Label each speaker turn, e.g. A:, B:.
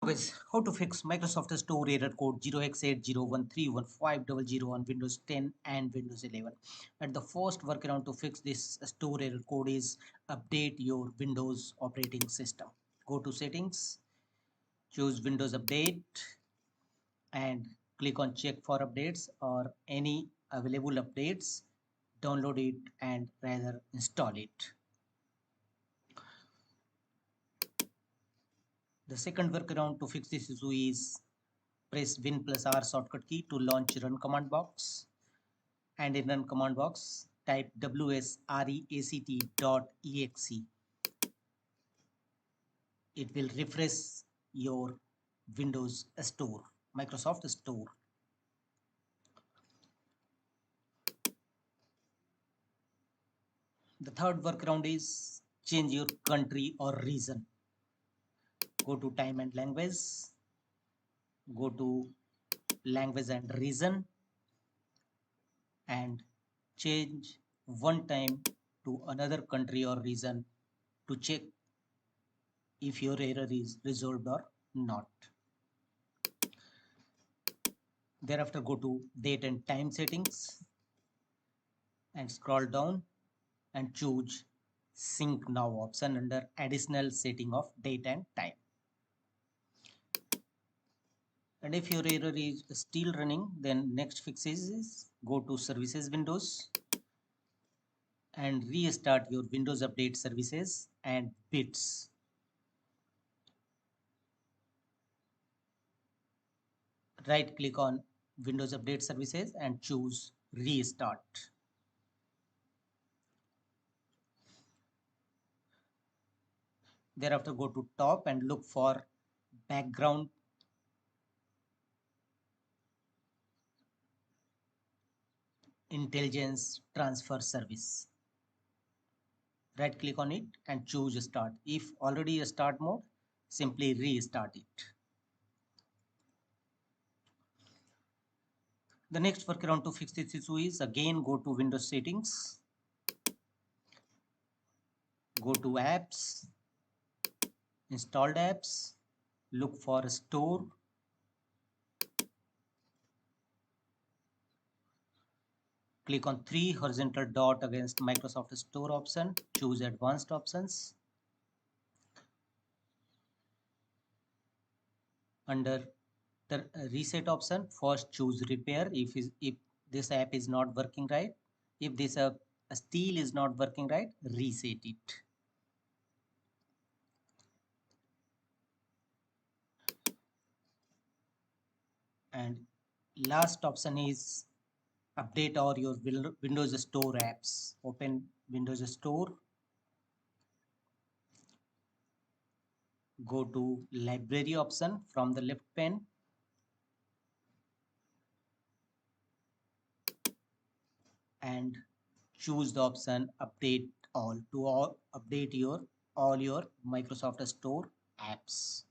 A: Guys, how to fix Microsoft Store error code 0x80131500 on Windows 10 and Windows 11. And the first workaround to fix this store error code is update your Windows operating system. Go to settings, choose Windows Update, and click on check for updates or any available updates. Download it and rather install it. The second workaround to fix this issue is press Win plus R shortcut key to launch run command box, and in run command box type wsreact.exe. It will refresh your Windows Store, Microsoft Store. The third workaround is change your country or region. Go to time and language, go to language and region, and change one time to another country or region to check if your error is resolved or not. Thereafter, go to date and time settings and scroll down and choose sync now option under additional setting of date and time. And if your error is still running, then next fix is go to services windows and restart your Windows Update services and bits. Right click on Windows Update services and choose restart. Thereafter, go to top and look for background intelligence transfer service. Right click on it and choose start. If already a start mode, simply restart it. The next workaround to fix this issue is again go to Windows settings, go to apps, installed apps, look for store, click on three horizontal dot against Microsoft Store option, choose advanced options. Under the reset option, first choose repair if this app is not working right. If this still is not working right, reset it. And last option is update all your Windows Store apps. Open Windows Store, go to library option from the left pane, and choose the option update all to update all your Microsoft Store apps.